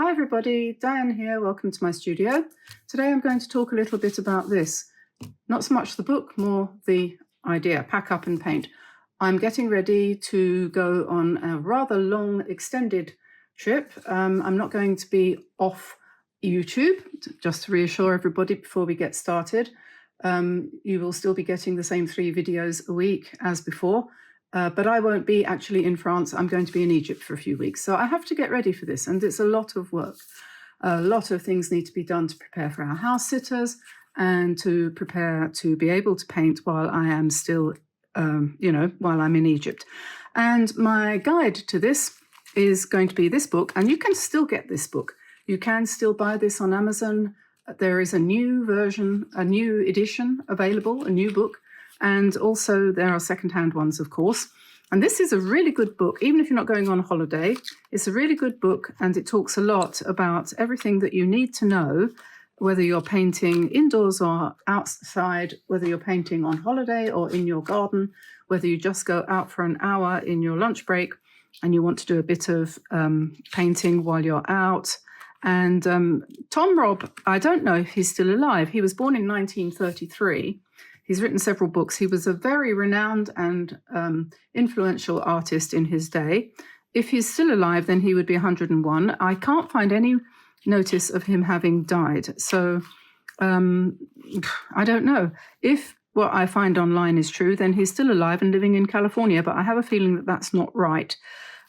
Hi everybody, Diane here, welcome to my studio. Today I'm going to talk a little bit about this. Not so much the book, more the idea, pack up and paint. I'm getting ready to go on a rather long extended trip. I'm not going to be off YouTube, just to reassure everybody before we get started. You will still be getting the same 3 videos a week as before. But I won't be actually in France. I'm going to be in Egypt for a few weeks. So I have to get ready for this, and it's a lot of work. A lot of things need to be done to prepare for our house sitters and to prepare to be able to paint while I am still, while I'm in Egypt. And my guide to this is going to be this book, and you can still get this book. You can still buy this on Amazon. There is a new version, a new edition available, a new book. And also there are secondhand ones, of course. And this is a really good book, even if you're not going on holiday. It's a really good book, and it talks a lot about everything that you need to know, whether you're painting indoors or outside, whether you're painting on holiday or in your garden, whether you just go out for an hour in your lunch break and you want to do a bit of painting while you're out. And Tom Robb, I don't know if he's still alive. He was born in 1933. He's written several books. He was a very renowned and influential artist in his day. If he's still alive, then he would be 101. I can't find any notice of him having died. So I don't know. If what I find online is true, then he's still alive and living in California, but I have a feeling that that's not right.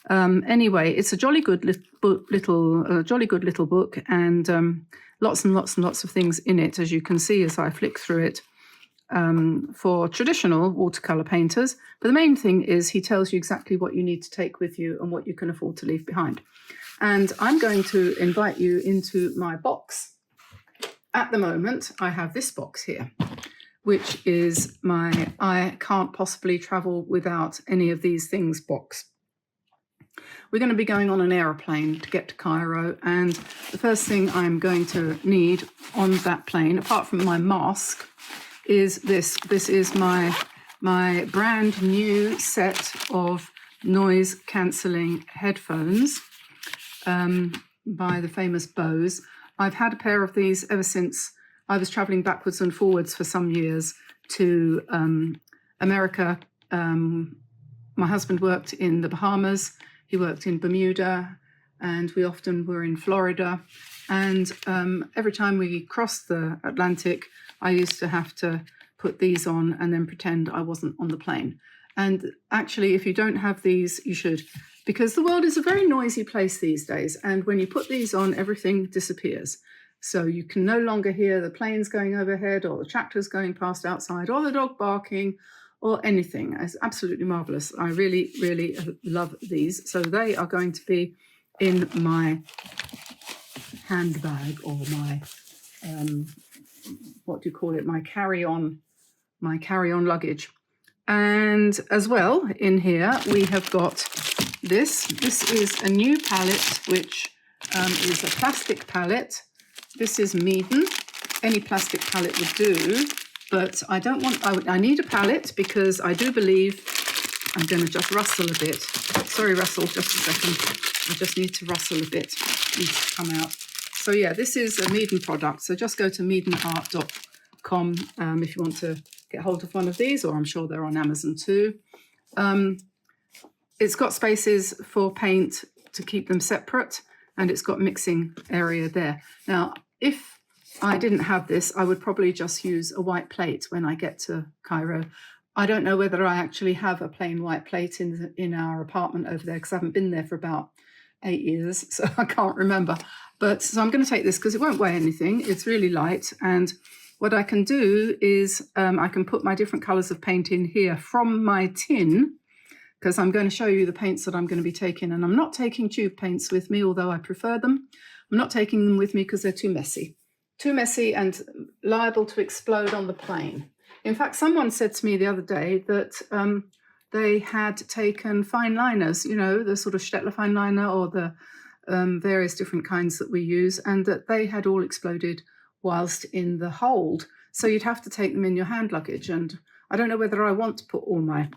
Anyway, it's a jolly good little book, and lots and lots of things in it, as you can see as I flick through it. For traditional watercolor painters. But the main thing is he tells you exactly what you need to take with you and what you can afford to leave behind. And I'm going to invite you into my box. At the moment, I have this box here, which is my I can't possibly travel without any of these things box. We're going to be going on an aeroplane to get to Cairo, and the first thing I'm going to need on that plane, apart from my mask, is this. This is my brand new set of noise cancelling headphones by the famous Bose. I've had a pair of these ever since I was traveling backwards and forwards for some years to America. My husband worked in the Bahamas, he worked in Bermuda, and we often were in Florida. And every time we crossed the Atlantic, I used to have to put these on and then pretend I wasn't on the plane. And actually, if you don't have these, you should, because the world is a very noisy place these days. And when you put these on, everything disappears. So you can no longer hear the planes going overhead or the tractors going past outside or the dog barking or anything. It's absolutely marvelous. I really, really love these. So they are going to be in my handbag, or my what do you call it, my carry-on luggage. And as well, in here we have got this is a new palette, which is a plastic palette. This is Meeden. Any plastic palette would do, but I don't want, I need a palette because I do believe, I'm going to just rustle a bit. Sorry, Russell, just a second. I just need to rustle a bit. It needs to come out. So yeah, this is a Meeden product. So just go to meedenart.com if you want to get hold of one of these, or I'm sure they're on Amazon too. It's got spaces for paint to keep them separate, and it's got mixing area there. Now, if I didn't have this, I would probably just use a white plate when I get to Cairo. I don't know whether I actually have a plain white plate in our apartment over there, because I haven't been there for about 8 years, so I can't remember. But so I'm going to take this because it won't weigh anything. It's really light. And what I can do is I can put my different colours of paint in here from my tin, because I'm going to show you the paints that I'm going to be taking. And I'm not taking tube paints with me, although I prefer them. I'm not taking them with me because they're too messy and liable to explode on the plane. In fact, someone said to me the other day that they had taken fine liners, you know, the sort of Stettler fine liner or the various different kinds that we use, and that they had all exploded whilst in the hold. So you'd have to take them in your hand luggage. And I don't know whether I want to put all my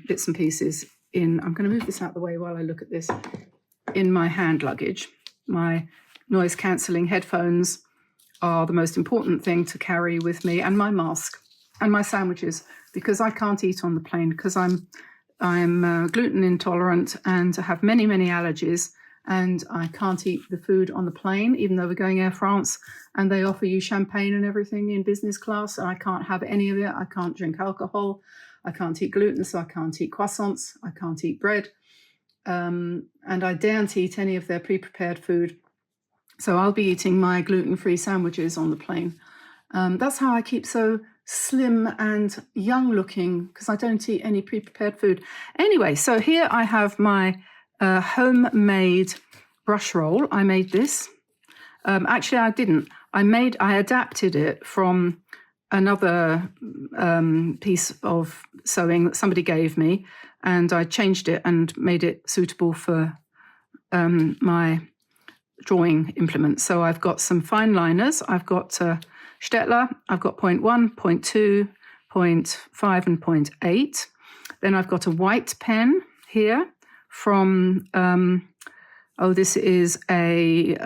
bits and pieces in. I'm going to move this out of the way while I look at this, in my hand luggage. my noise cancelling headphones are the most important thing to carry with me, and my mask and my sandwiches, because I can't eat on the plane because I'm gluten intolerant and have many allergies, and I can't eat the food on the plane, even though we're going Air France and they offer you champagne and everything in business class. I can't have any of it. I can't drink alcohol. I can't eat gluten, so I can't eat croissants. I can't eat bread. And I daren't eat any of their pre-prepared food. So I'll be eating my gluten-free sandwiches on the plane. That's how I keep so slim and young looking, because I don't eat any pre-prepared food. Anyway, so here I have my homemade brush roll. I made this. Actually, I didn't. I adapted it from another piece of sewing that somebody gave me, and I changed it and made it suitable for my drawing implements. So I've got some fine liners. I've got Stettler. I've got 0.1, 0.2, 0.5 and 0.8. Then I've got a white pen here from, this is a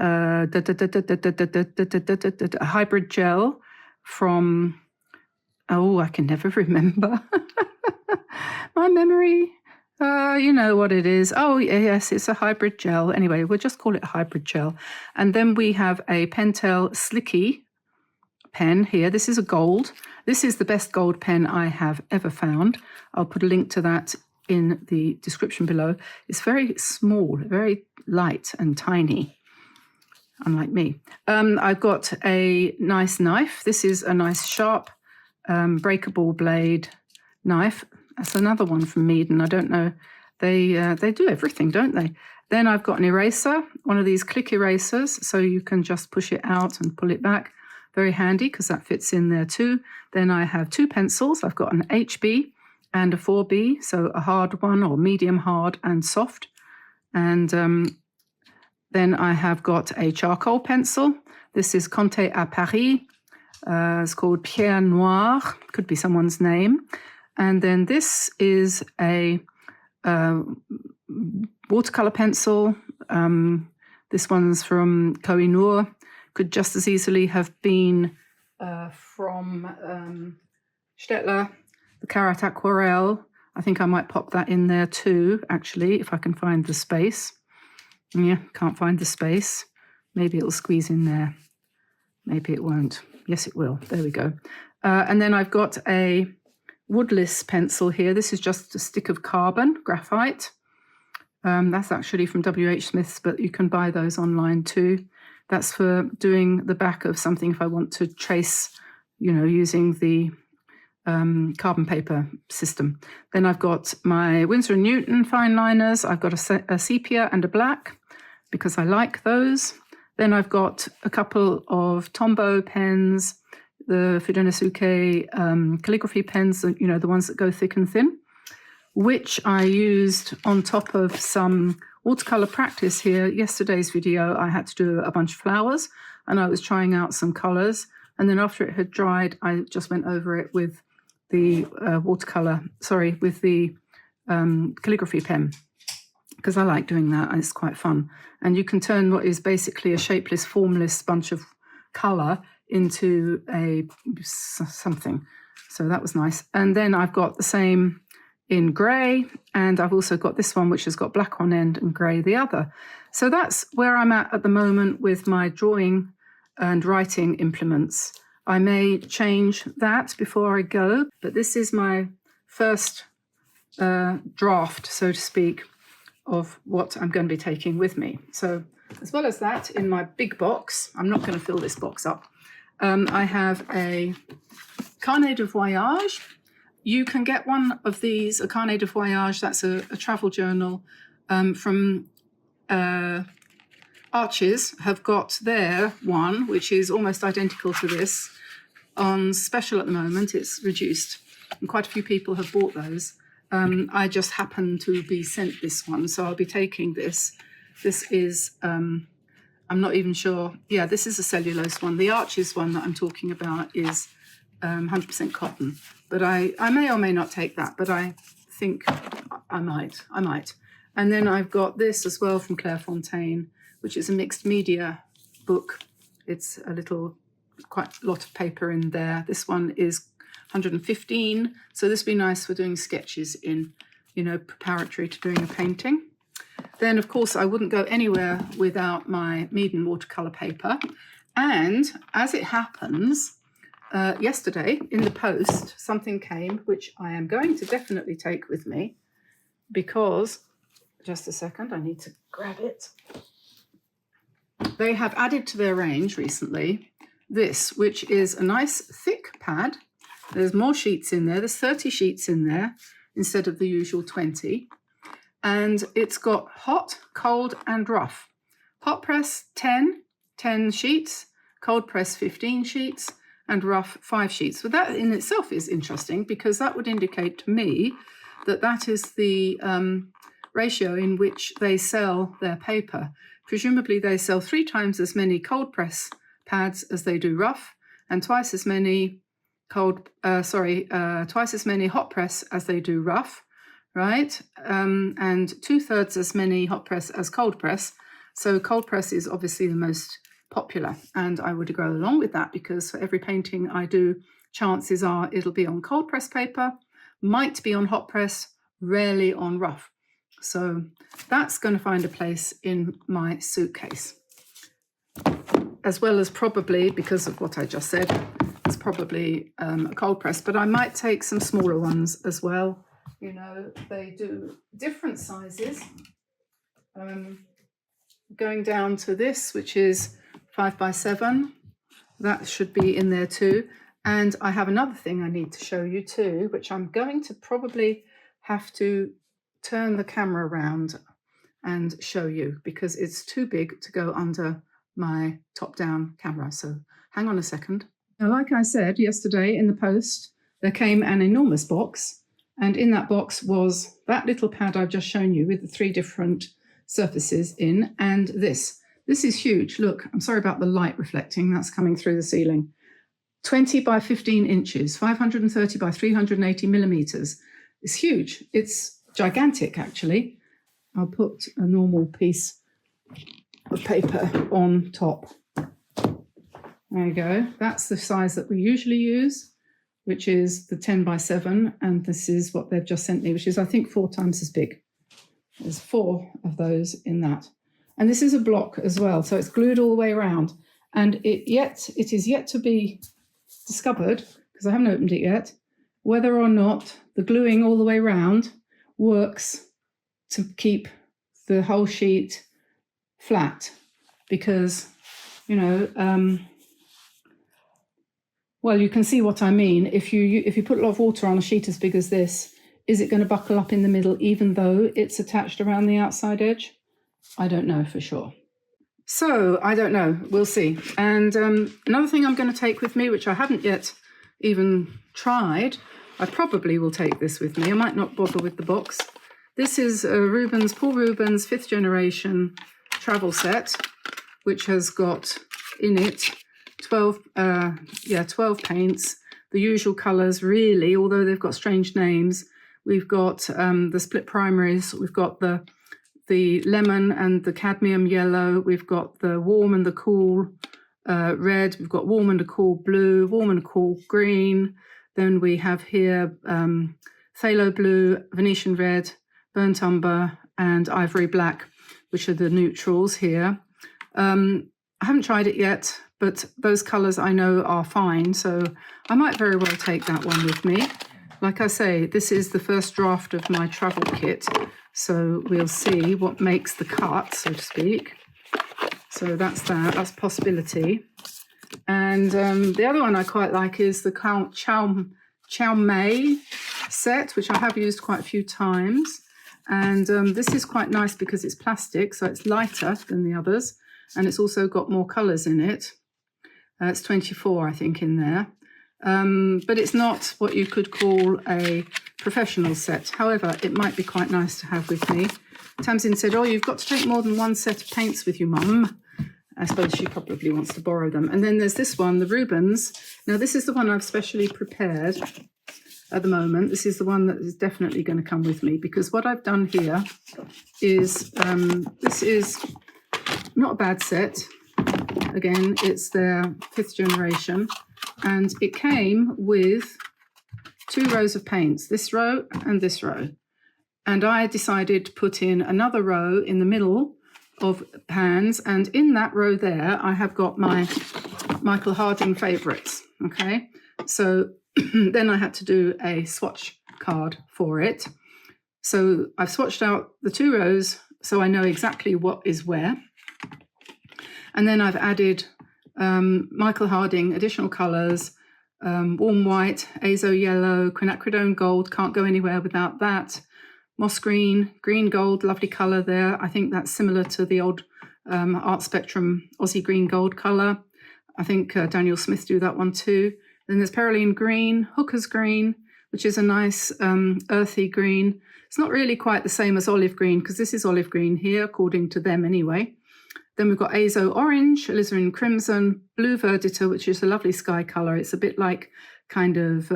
hybrid gel from, I can never remember. My memory, you know what it is. Oh, yes, it's a hybrid gel. Anyway, we'll just call it a hybrid gel. And then we have a Pentel Slicky pen here. This is a gold. This is the best gold pen I have ever found. I'll put a link to that in the description below. It's very small, very light and tiny, unlike me. I've got a nice knife. This is a nice sharp breakable blade knife. That's another one from Meaden. I don't know. They do everything, don't they? Then I've got an eraser, one of these click erasers, so you can just push it out and pull it back. Very handy because that fits in there too. Then I have two pencils. I've got an HB and a 4B, so a hard one or medium hard and soft. And then I have got a charcoal pencil. This is Conte à Paris. It's called Pierre Noir, could be someone's name. And then this is a watercolor pencil. This one's from Koh-i-Noor. Could just as easily have been from Stettler, the Carrot Aquarelle. I think I might pop that in there too, actually, if I can find the space. Yeah, can't find the space. Maybe it'll squeeze in there. Maybe it won't. Yes, it will. There we go. And then I've got a woodless pencil here. This is just a stick of carbon, graphite. That's actually from W.H. Smith's, but you can buy those online too. That's for doing the back of something if I want to trace, using the carbon paper system. Then I've got my Winsor & Newton fine liners. I've got a sepia and a black because I like those. Then I've got a couple of Tombow pens, the Fudenosuke calligraphy pens, the ones that go thick and thin, which I used on top of some watercolor practice here. Yesterday's video, I had to do a bunch of flowers and I was trying out some colors. And then after it had dried, I just went over it with the with the calligraphy pen, because I like doing that and it's quite fun. And you can turn what is basically a shapeless, formless bunch of color into something. So that was nice. And then I've got the same in grey, and I've also got this one which has got black one end and grey the other. So that's where I'm at the moment with my drawing and writing implements. I may change that before I go, but this is my first draft, so to speak, of what I'm going to be taking with me. So as well as that, in my big box, I'm not going to fill this box up, I have a carnet de voyage. You can get one of these, a carnet de voyage, that's a travel journal from Arches, have got their one, which is almost identical to this, on special at the moment. It's reduced, and quite a few people have bought those. I just happen to be sent this one, so I'll be taking this. This is, I'm not even sure. Yeah, this is a cellulose one. The Arches one that I'm talking about is 100% cotton. But I may or may not take that, but I think I might. And then I've got this as well from Clairefontaine, which is a mixed media book. It's quite a lot of paper in there. This one is 115, so this would be nice for doing sketches in, preparatory to doing a painting. Then, of course, I wouldn't go anywhere without my Meeden watercolour paper. And as it happens, yesterday in the post, something came which I am going to definitely take with me because, just a second, I need to grab it. They have added to their range recently this, which is a nice thick pad. There's more sheets in there. There's 30 sheets in there instead of the usual 20. And it's got hot, cold, and rough. Hot press 10 sheets, cold press 15 sheets, and rough 5 sheets. So that in itself is interesting because that would indicate to me that that is the ratio in which they sell their paper. Presumably they sell 3 times as many cold press pads as they do rough, and twice as many hot press as they do rough, right? And 2/3 as many hot press as cold press. So cold press is obviously the most popular, and I would go along with that because for every painting I do, chances are it'll be on cold press paper, might be on hot press, rarely on rough. So that's going to find a place in my suitcase, as well as probably, because of what I just said, it's probably a cold press, but I might take some smaller ones as well. They do different sizes, going down to this, which is 5x7. That should be in there too. And I have another thing I need to show you too, which I'm going to probably have to turn the camera around and show you because it's too big to go under my top-down camera. So hang on a second. Now, like I said yesterday in the post, there came an enormous box, and in that box was that little pad I've just shown you with the 3 different surfaces in, and this. This is huge. Look, I'm sorry about the light reflecting. That's coming through the ceiling. 20 by 15 inches, 530 by 380 millimeters. It's huge. It's gigantic, actually. I'll put a normal piece of paper on top. There you go. That's the size that we usually use, which is the 10 by 7. And this is what they've just sent me, which is, I think, 4 times as big. There's 4 of those in that. And this is a block as well, so it's glued all the way around. And it is yet to be discovered, because I haven't opened it yet, whether or not the gluing all the way around works to keep the whole sheet flat. Because, well, you can see what I mean. If you put a lot of water on a sheet as big as this, is it going to buckle up in the middle even though it's attached around the outside edge? I don't know for sure. So I don't know. We'll see. And another thing I'm going to take with me, which I haven't yet even tried, I probably will take this with me. I might not bother with the box. This is Paul Rubens' 5th generation travel set, which has got in it 12 paints, the usual colours really, although they've got strange names. We've got the split primaries, we've got the lemon and the cadmium yellow, we've got the warm and the cool red, we've got warm and a cool blue, warm and a cool green. Then we have here phthalo blue, Venetian red, burnt umber, and ivory black, which are the neutrals here. I haven't tried it yet, but those colours I know are fine, so I might very well take that one with me. Like I say, this is the first draft of my travel kit, so we'll see what makes the cut, so to speak. So that's a possibility. And the other one I quite like is the Chow Mei set, which I have used quite a few times. And this is quite nice because it's plastic, so it's lighter than the others. And it's also got more colours in it. It's 24, I think, in there. But it's not what you could call a professional set. However, it might be quite nice to have with me. Tamsin said, "Oh, you've got to take more than one set of paints with you, Mum." I suppose she probably wants to borrow them. And then there's this one, the Rubens. Now, this is the one I've specially prepared at the moment. This is the one that is definitely going to come with me, because what I've done here is, this is not a bad set. Again, it's their 5th generation, and it came with 2 rows of paints, this row and this row. And I decided to put in another row in the middle of pans, and in that row there I have got my Michael Harding favourites. Okay, so then I had to do a swatch card for it. So I've swatched out the 2 rows so I know exactly what is where. And then I've added Michael Harding additional colours, warm white, azo yellow, quinacridone gold, can't go anywhere without that. Moss green, green gold, lovely colour there. I think that's similar to the old Art Spectrum Aussie green gold colour. I think Daniel Smith do that one too. Then there's Peroline green, Hooker's green, which is a nice earthy green. It's not really quite the same as olive green, because this is olive green here, according to them anyway. Then we've got Azo orange, alizarin crimson, blue verdita, which is a lovely sky colour. It's a bit like kind of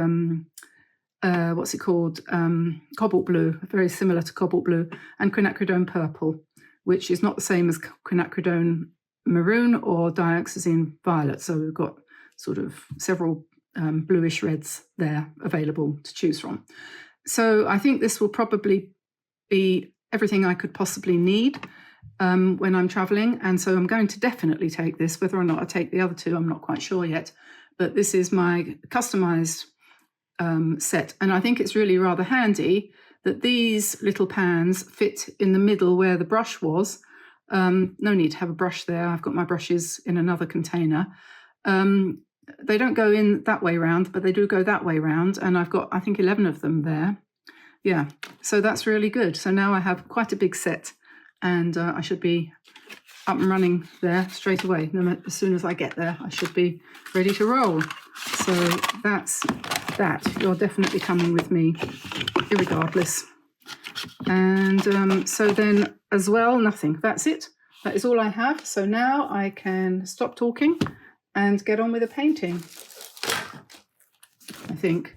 what's it called? Cobalt blue, very similar to cobalt blue, and quinacridone purple, which is not the same as quinacridone maroon or dioxazine violet. So we've got sort of several bluish reds there available to choose from. So I think this will probably be everything I could possibly need when I'm traveling. And so I'm going to definitely take this. Whether or not I take the other 2, I'm not quite sure yet. But this is my customized set, and I think it's really rather handy that these little pans fit in the middle where the brush was. No need to have a brush there. I've got my brushes in another container. They don't go in that way round, but they do go that way round, and I've got, I think, 11 of them there. Yeah, so that's really good. So now I have quite a big set, and I should be up and running there straight away. As soon as I get there, I should be ready to roll. So that's that. You're definitely coming with me, irregardless. And so then as well, nothing. That's it. That is all I have. So now I can stop talking and get on with the painting, I think.